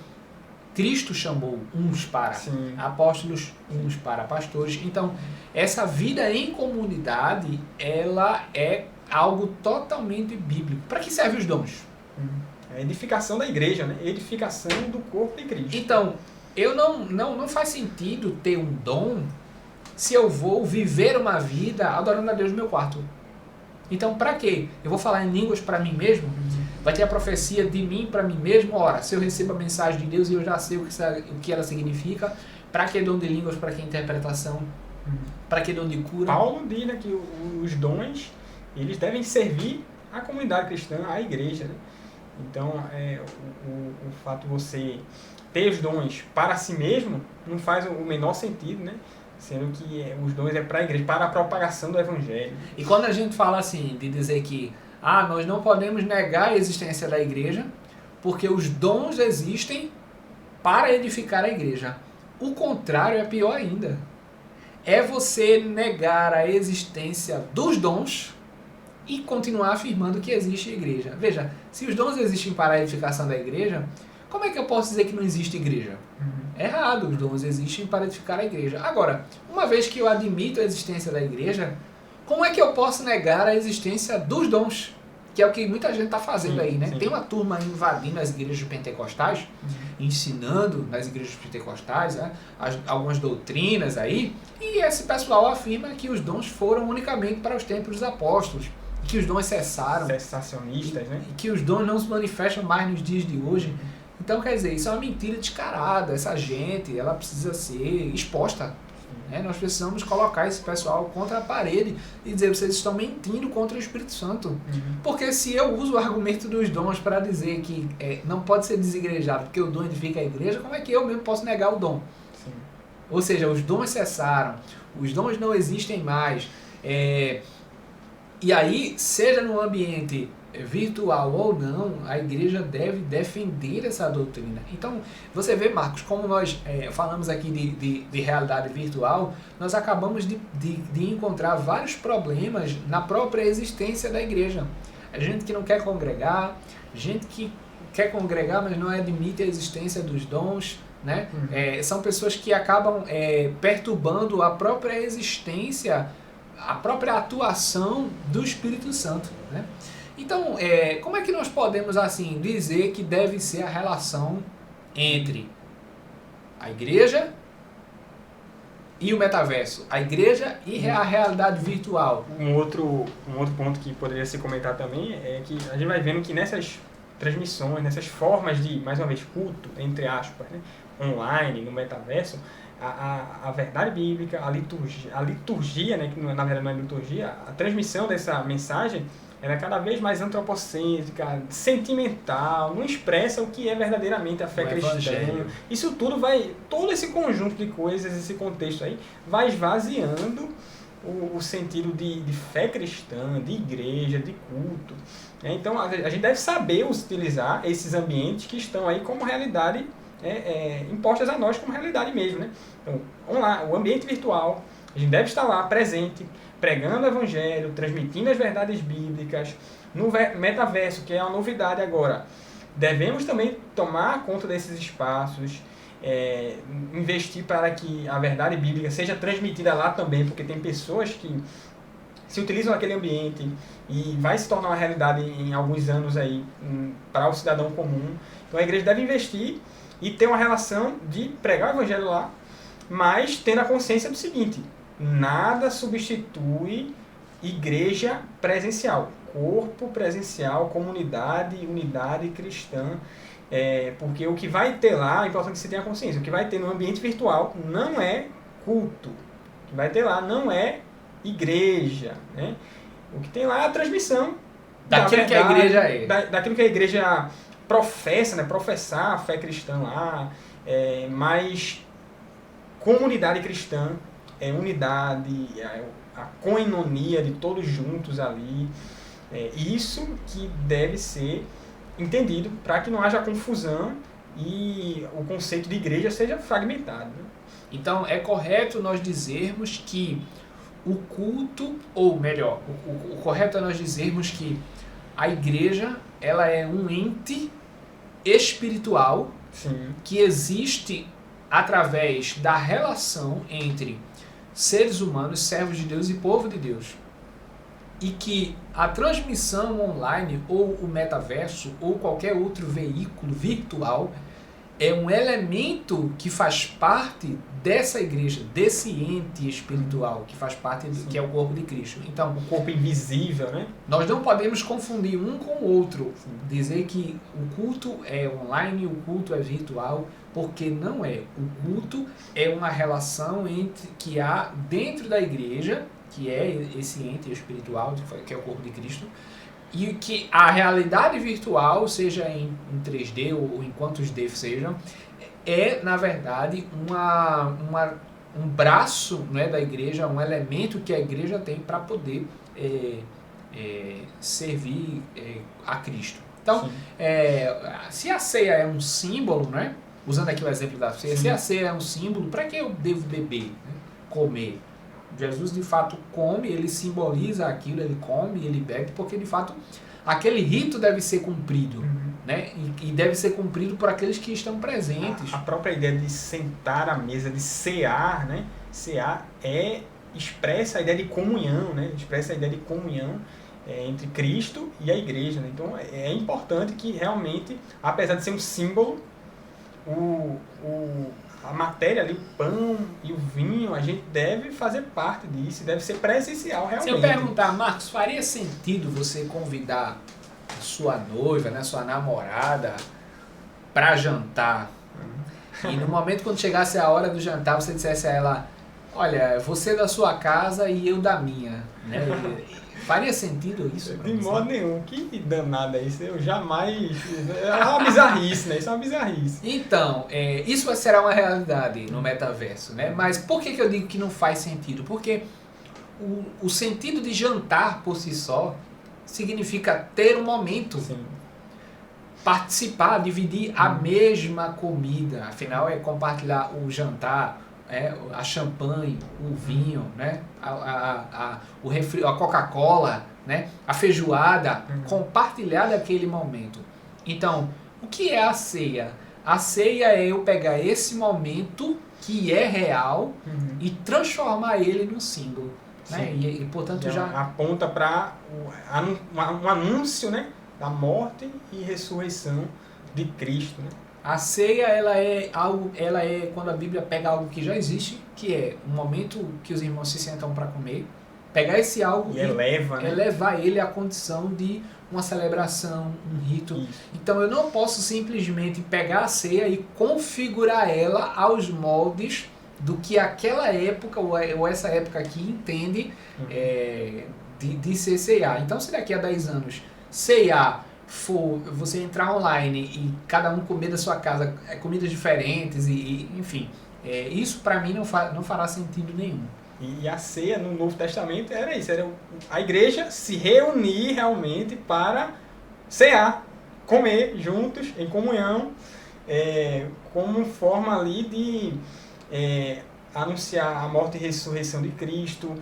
Cristo chamou uns para apóstolos, uns para pastores. Então, essa vida em comunidade, ela é algo totalmente bíblico. Para que servem os dons? A edificação da igreja, né? Edificação do corpo de Cristo. Então, não faz sentido ter um dom se eu vou viver uma vida adorando a Deus no meu quarto. Então, para quê? Eu vou falar em línguas para mim mesmo? Vai ter a profecia de mim para mim mesmo? Ora, se eu recebo a mensagem de Deus e eu já sei o que ela significa, para que dom de línguas, para que interpretação, para que dom de cura? Paulo diz, né, que os dons, eles devem servir à comunidade cristã, à igreja, né? Então, o fato de você ter os dons para si mesmo não faz o menor sentido, né? Sendo que os dons para a igreja, para a propagação do evangelho. E quando a gente fala assim, de dizer que nós não podemos negar a existência da igreja, porque os dons existem para edificar a igreja. O contrário é pior ainda. É você negar a existência dos dons e continuar afirmando que existe igreja. Veja, se os dons existem para a edificação da igreja, como é que eu posso dizer que não existe igreja? É errado, os dons existem para edificar a igreja. Agora, uma vez que eu admito a existência da igreja, como é que eu posso negar a existência dos dons? Que é o que muita gente está fazendo aí, né? Sim. Tem uma turma invadindo as igrejas pentecostais, ensinando nas igrejas pentecostais, né, algumas doutrinas aí, e esse pessoal afirma que os dons foram unicamente para os tempos dos apóstolos, que os dons cessaram. Cessacionistas, né? E que os dons não se manifestam mais nos dias de hoje. Então, quer dizer, isso é uma mentira descarada. Essa gente, ela precisa ser exposta. Né? Nós precisamos colocar esse pessoal contra a parede e dizer, vocês estão mentindo contra o Espírito Santo. Porque se eu uso o argumento dos dons para dizer que não pode ser desigrejado porque o dom edifica a igreja, como é que eu mesmo posso negar o dom? Sim. Ou seja, os dons cessaram, os dons não existem mais. E aí, seja no ambiente virtual ou não, a igreja deve defender essa doutrina. Então, você vê, Marcos, como nós falamos aqui de realidade virtual, nós acabamos de encontrar vários problemas na própria existência da igreja. A gente que não quer congregar, gente que quer congregar, mas não admite a existência dos dons, né? São pessoas que acabam perturbando a própria existência, a própria atuação do Espírito Santo, né? Então, como é que nós podemos assim dizer que deve ser a relação entre a igreja e o metaverso? A igreja e a realidade virtual. Um outro ponto que poderia ser comentado também é que a gente vai vendo que nessas transmissões, nessas formas de, mais uma vez, culto, entre aspas, né, online, no metaverso, a verdade bíblica, a liturgia, né, que na verdade não é liturgia, a transmissão dessa mensagem, ela é cada vez mais antropocêntrica, sentimental, não expressa o que é verdadeiramente a fé cristã. Isso tudo todo esse conjunto de coisas, esse contexto aí, vai esvaziando o sentido de fé cristã, de igreja, de culto. Então, a gente deve saber utilizar esses ambientes que estão aí como realidade, impostas a nós como realidade mesmo. Né? Então, vamos lá, o ambiente virtual, a gente deve estar lá presente, pregando o evangelho, transmitindo as verdades bíblicas. No metaverso, que é uma novidade agora, devemos também tomar conta desses espaços, investir para que a verdade bíblica seja transmitida lá também, porque tem pessoas que se utilizam naquele ambiente e vai se tornar uma realidade em alguns anos aí para o cidadão comum. Então a igreja deve investir e ter uma relação de pregar o evangelho lá, mas tendo a consciência do seguinte: nada substitui igreja presencial, corpo presencial, comunidade, unidade cristã, porque o que vai ter lá, é importante que você tenha consciência, o que vai ter no ambiente virtual não é culto, o que vai ter lá não é igreja, né? O que tem lá é a transmissão daquilo que a igreja é. Daquilo que a igreja professa, né? Professar a fé cristã lá, mas comunidade cristã, unidade, a coinonia de todos juntos ali, isso que deve ser entendido para que não haja confusão e o conceito de igreja seja fragmentado. Né? Então, é correto nós dizermos que o culto, ou melhor, o correto é nós dizermos que a igreja, ela é um ente espiritual. Sim. Que existe através da relação entre seres humanos, servos de Deus e povo de Deus. E que a transmissão online, ou o metaverso, ou qualquer outro veículo virtual, é um elemento que faz parte dessa igreja, desse ente espiritual, que faz parte que é o corpo de Cristo. Então, o corpo invisível, né? Nós não podemos confundir um com o outro. Dizer que o culto é online, o culto é virtual, porque não é. O culto é uma relação que há dentro da igreja, que é esse ente espiritual, que é o corpo de Cristo, e que a realidade virtual, seja em 3D ou em quantos D sejam, é, na verdade, um braço, né, da igreja, um elemento que a igreja tem para poder servir a Cristo. Então, se a ceia é um símbolo, né, usando aqui o exemplo da ceia, se a ceia é um símbolo, para que eu devo beber, né, comer? Jesus, de fato, come, ele simboliza aquilo, ele come, ele bebe, porque, de fato, aquele rito deve ser cumprido, né? E deve ser cumprido por aqueles que estão presentes. A própria ideia de sentar à mesa, de cear, né? Cear expressa a ideia de comunhão, né? Expressa a ideia de comunhão entre Cristo e a igreja, né? Então, é importante que, realmente, apesar de ser um símbolo, a matéria ali, o pão e o vinho, a gente deve fazer parte disso, deve ser presencial realmente. Se eu perguntar, Marcos, faria sentido você convidar a sua noiva, né, sua namorada, para jantar? E no momento quando chegasse a hora do jantar, você dissesse a ela: olha, você da sua casa e eu da minha, né? Faria sentido isso? De modo nenhum. Que danada é isso? Eu jamais... É uma bizarrice, né? Isso é uma bizarrice. Então, isso será uma realidade no metaverso, né? Mas por que eu digo que não faz sentido? Porque o sentido de jantar por si só significa ter um momento. Sim. Participar, dividir a mesma comida. Afinal, é compartilhar o jantar, a champanhe, o vinho, né? a Coca-Cola, né? A feijoada, compartilhar daquele momento. Então, o que é a ceia? A ceia é eu pegar esse momento que é real e transformar ele num símbolo. Né? E portanto, já aponta para um anúncio, né? Da morte e ressurreição de Cristo. Né? A ceia, ela é quando a Bíblia pega algo que já existe, que é um momento que os irmãos se sentam para comer, pegar esse algo E eleva, né? elevar ele à condição de uma celebração, um rito. Isso. Então eu não posso simplesmente pegar a ceia e configurar ela aos moldes do que aquela época, ou essa época aqui, entende de ser cear. Então se daqui a 10 anos cear for você entrar online e cada um comer da sua casa comidas diferentes, enfim, isso para mim não fará sentido nenhum. E a ceia no Novo Testamento era isso, era a igreja se reunir realmente para cear, comer juntos, em comunhão, como forma ali de anunciar a morte e ressurreição de Cristo,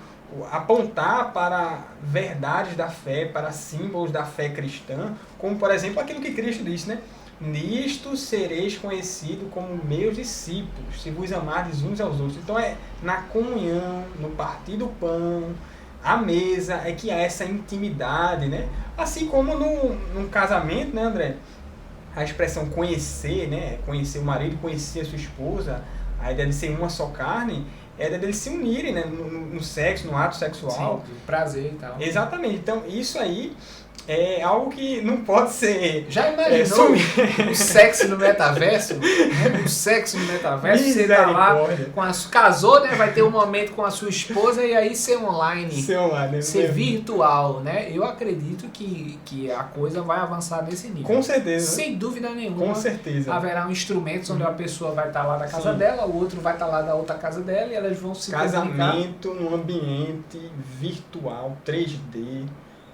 apontar para verdades da fé, para símbolos da fé cristã, como por exemplo aquilo que Cristo disse, né? Nisto sereis conhecidos como meus discípulos, se vos amardes uns aos outros. Então é na comunhão, no partir do pão, a mesa, é que há essa intimidade, né? Assim como num casamento, né, André? A expressão conhecer, né? Conhecer o marido, conhecer a sua esposa, a ideia de ser uma só carne, é a ideia deles se unirem, né? No sexo, no ato sexual. Sim, prazer e tal. Exatamente. Então isso aí é algo que não pode ser... Já imaginou o sexo no metaverso? O sexo no metaverso, você tá lá, casou, né? Vai ter um momento com a sua esposa e aí ser online. Ser virtual, né? Eu acredito que a coisa vai avançar nesse nível. Com certeza. Sem dúvida nenhuma. Com certeza. Haverá um instrumento onde a pessoa vai estar lá da casa dela, o outro vai estar lá da outra casa dela e elas vão se casamento num ambiente virtual, 3D.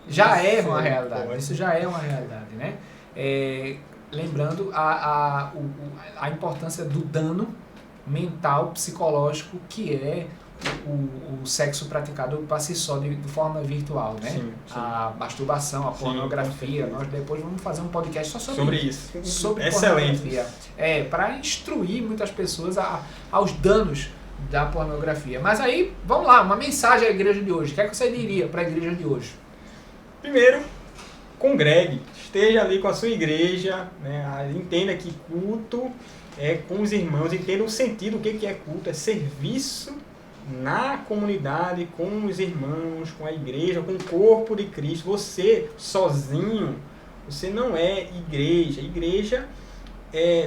Já é uma realidade, isso já é uma realidade, né? Lembrando a importância do dano mental, psicológico, que é o sexo praticado para si só de forma virtual, né? Sim. A masturbação, a pornografia, nós depois vamos fazer um podcast só sobre isso. Sobre excelente. Pornografia. Para instruir muitas pessoas aos danos da pornografia. Mas aí, vamos lá, uma mensagem à igreja de hoje. O que é que você diria para a igreja de hoje? Primeiro, congregue, esteja ali com a sua igreja, né? Entenda que culto é com os irmãos, entenda o sentido, o que é culto, é serviço na comunidade, com os irmãos, com a igreja, com o corpo de Cristo. Você sozinho, você não é igreja. Igreja,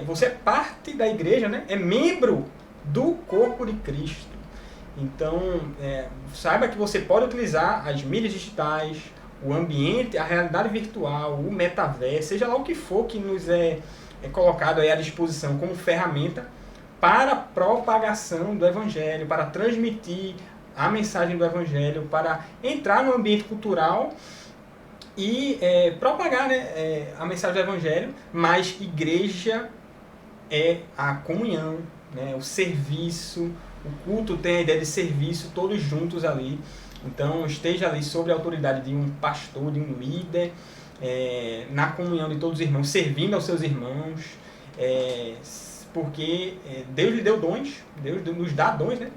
você é parte da igreja, né? É membro do corpo de Cristo. Então, saiba que você pode utilizar as mídias digitais, o ambiente, a realidade virtual, o metaverso, seja lá o que for que nos é colocado aí à disposição como ferramenta para a propagação do Evangelho, para transmitir a mensagem do Evangelho, para entrar no ambiente cultural e propagar, né, a mensagem do Evangelho. Mas igreja é a comunhão, né, o serviço, o culto tem a ideia de serviço, todos juntos ali. Então, esteja ali sob a autoridade de um pastor, de um líder, na comunhão de todos os irmãos, servindo aos seus irmãos, porque Deus lhe deu dons, Deus nos dá dons, né?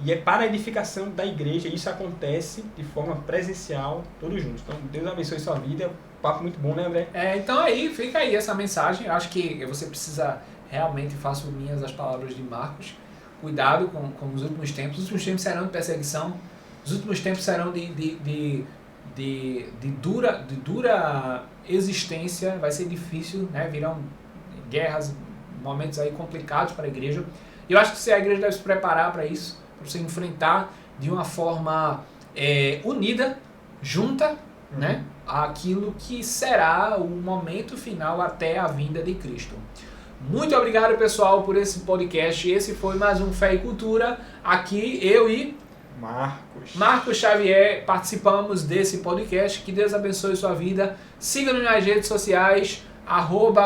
E é para a edificação da igreja, isso acontece de forma presencial, todos juntos. Então, Deus abençoe sua vida, papo muito bom, né, André? Então aí, fica aí essa mensagem. Eu acho que você precisa realmente, faço minhas as palavras de Marcos, cuidado com os últimos tempos. Os últimos tempos serão de perseguição, os últimos tempos serão de dura existência, vai ser difícil, né? Virão guerras, momentos aí complicados para a igreja. E eu acho que a igreja deve se preparar para isso, para você enfrentar de uma forma unida, junta, né? Aquilo que será o momento final até a vinda de Cristo. Muito obrigado, pessoal, por esse podcast. Esse foi mais um Fé e Cultura. Aqui eu e Marcos Xavier participamos desse podcast. Que Deus abençoe sua vida. Siga-nos nas redes sociais,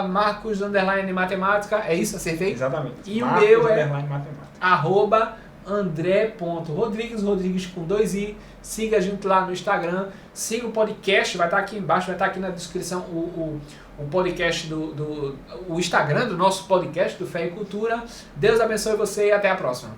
@Marcos_Matemática. É isso, acertei? Exatamente. E Marcos, o meu é @André.Rodrigues, Rodrigues com 2i. Siga a gente lá no Instagram. Siga o podcast, vai estar aqui embaixo, vai estar aqui na descrição o podcast o Instagram do nosso podcast do Fé e Cultura. Deus abençoe você e até a próxima.